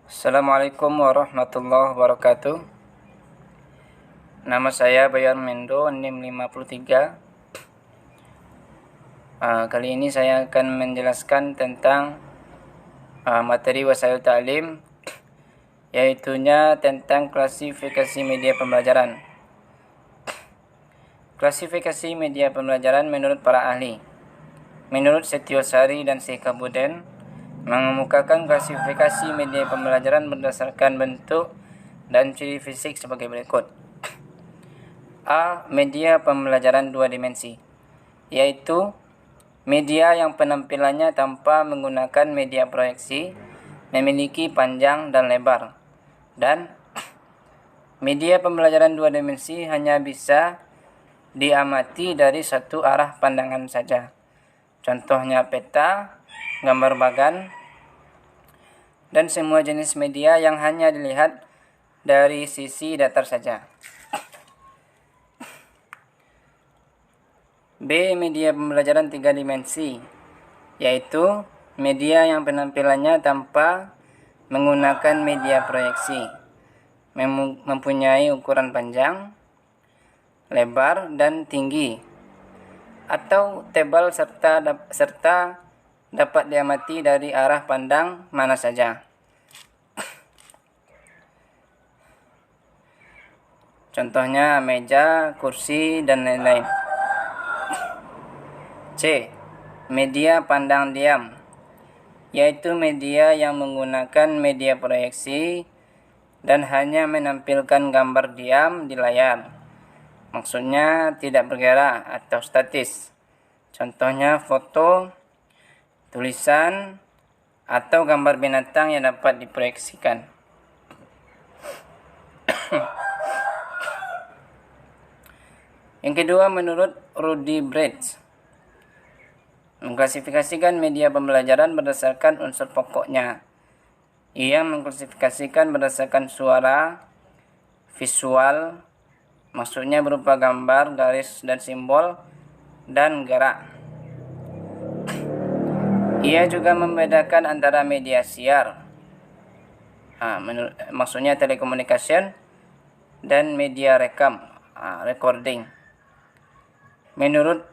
Assalamualaikum warahmatullahi wabarakatuh. Nama saya Bayan Mendo, NIM 53. Kali ini saya akan menjelaskan tentang materi wasail ta'lim, yaitunya tentang klasifikasi media pembelajaran. Klasifikasi media pembelajaran menurut para ahli. Menurut Setiosari dan Sekabuden, mengemukakan klasifikasi media pembelajaran berdasarkan bentuk dan ciri fisik sebagai berikut. A. Media pembelajaran dua dimensi, yaitu media yang penampilannya tanpa menggunakan media proyeksi, memiliki panjang dan lebar, dan media pembelajaran dua dimensi hanya bisa diamati dari satu arah pandangan saja. Contohnya peta, gambar bagan, dan semua jenis media yang hanya dilihat dari sisi datar saja. B. Media pembelajaran tiga dimensi, yaitu media yang penampilannya tanpa menggunakan media proyeksi, mempunyai ukuran panjang, lebar, dan tinggi, atau tebal serta dapat diamati dari arah pandang mana saja. Contohnya meja, kursi, dan lain-lain. C. Media pandang diam, yaitu media yang menggunakan media proyeksi dan hanya menampilkan gambar diam di layar. Maksudnya tidak bergerak atau statis. Contohnya foto, tulisan, atau gambar binatang yang dapat diproyeksikan. Yang kedua, menurut Rudy Brecht, mengklasifikasikan media pembelajaran berdasarkan unsur pokoknya. Ia mengklasifikasikan berdasarkan suara, visual, maksudnya berupa gambar, garis, dan simbol, dan gerak. Ia juga membedakan antara media siar, maksudnya telekomunikasi, dan media rekam, recording. Menurut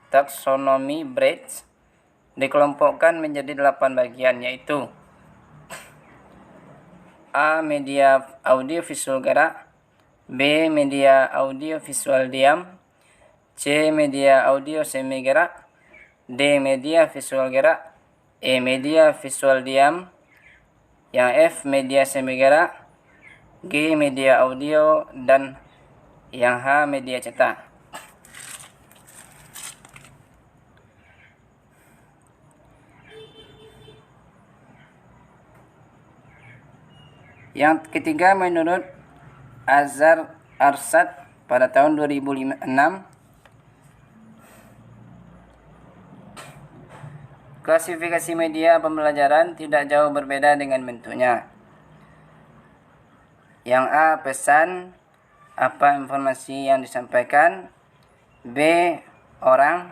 taksonomi Brecht dikelompokkan menjadi 8 bagian, yaitu A. Media audio-visual gerak, B. Media audio-visual diam, C. Media audio semi gerak, D. Media visual gerak, E. Media visual diam, yang F. Media semi gerak, G. Media audio, dan yang H. Media cetak. Yang ketiga, menurut Azhar Arshad pada tahun 2006, klasifikasi media pembelajaran tidak jauh berbeda dengan bentuknya. Yang A. Pesan, apa informasi yang disampaikan. B. Orang,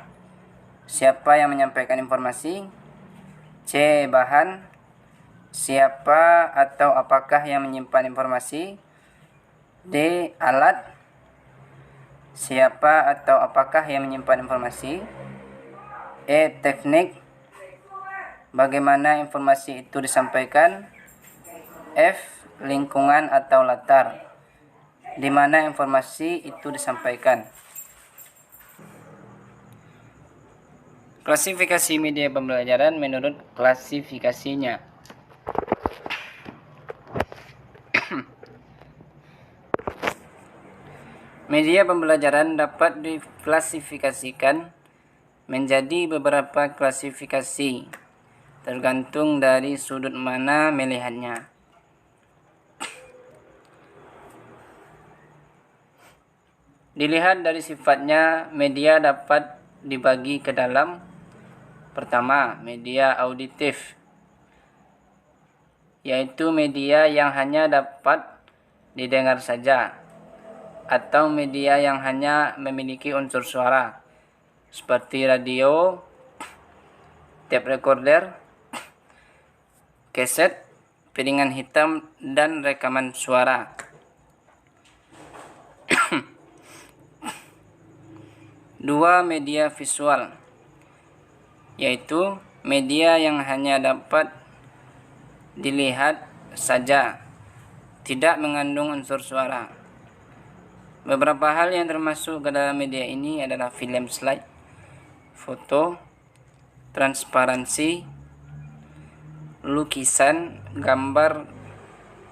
siapa yang menyampaikan informasi. C. Bahan, siapa atau apakah yang menyimpan informasi. D. Alat, siapa atau apakah yang menyimpan informasi. E. Teknik, bagaimana informasi itu disampaikan. F. Lingkungan atau latar, di mana informasi itu disampaikan. Klasifikasi media pembelajaran menurut klasifikasinya. Media pembelajaran dapat diklasifikasikan menjadi beberapa klasifikasi, tergantung dari sudut mana melihatnya. Dilihat dari sifatnya, media dapat dibagi ke dalam: pertama, media auditif, yaitu media yang hanya dapat didengar saja, atau media yang hanya memiliki unsur suara, seperti radio, tape recorder, keset, piringan hitam, dan rekaman suara. Dua media visual, yaitu media yang hanya dapat dilihat saja, tidak mengandung unsur suara. Beberapa hal yang termasuk ke dalam media ini adalah film slide, foto, transparansi, lukisan, gambar,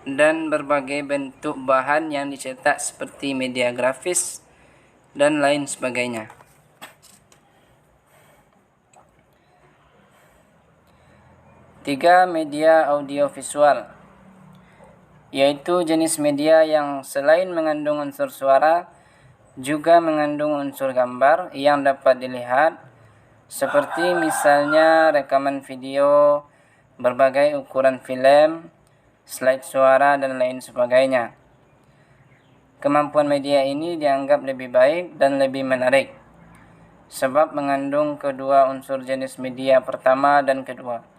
dan berbagai bentuk bahan yang dicetak seperti media grafis dan lain sebagainya. Tiga, media audiovisual, yaitu jenis media yang selain mengandung unsur suara, juga mengandung unsur gambar yang dapat dilihat, seperti misalnya rekaman video, berbagai ukuran film, slide suara, dan lain sebagainya. Kemampuan media ini dianggap lebih baik dan lebih menarik, sebab mengandung kedua unsur jenis media pertama dan kedua.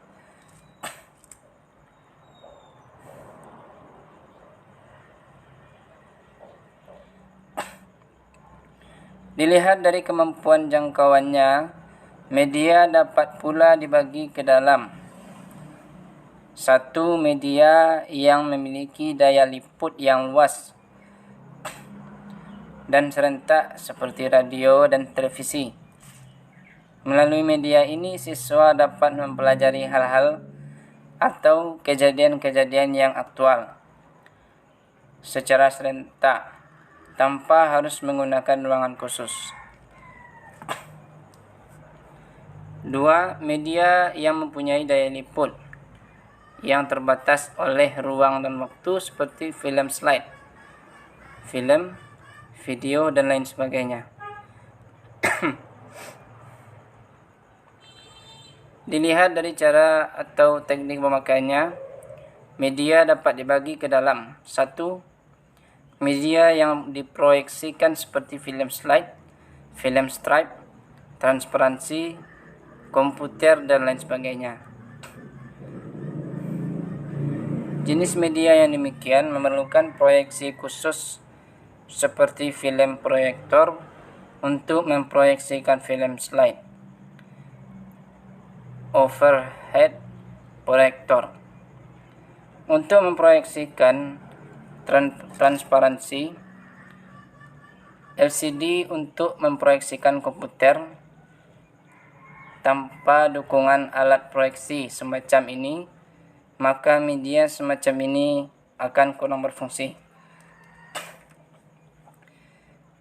Dilihat dari kemampuan jangkauannya, media dapat pula dibagi ke dalam: satu, media yang memiliki daya liput yang luas dan serentak seperti radio dan televisi. Melalui media ini, siswa dapat mempelajari hal-hal atau kejadian-kejadian yang aktual secara serentak, tanpa harus menggunakan ruangan khusus. 2. Media yang mempunyai daya liput yang terbatas oleh ruang dan waktu seperti film slide, film, video, dan lain sebagainya. Dilihat dari cara atau teknik pemakaiannya, media dapat dibagi ke dalam: satu, media yang diproyeksikan seperti film slide, film strip, transparansi, komputer, dan lain sebagainya. Jenis media yang demikian memerlukan proyeksi khusus seperti film proyektor untuk memproyeksikan film slide, overhead proyektor untuk memproyeksikan transparansi, LCD untuk memproyeksikan komputer. Tanpa dukungan alat proyeksi semacam ini, maka media semacam ini akan kurang berfungsi.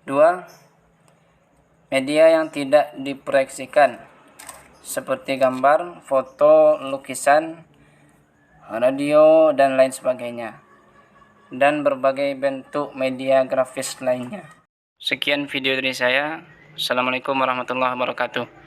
2. Media yang tidak diproyeksikan seperti gambar, foto, lukisan, radio, dan lain sebagainya, dan berbagai bentuk media grafis lainnya. Sekian video dari saya. Assalamualaikum warahmatullahi wabarakatuh.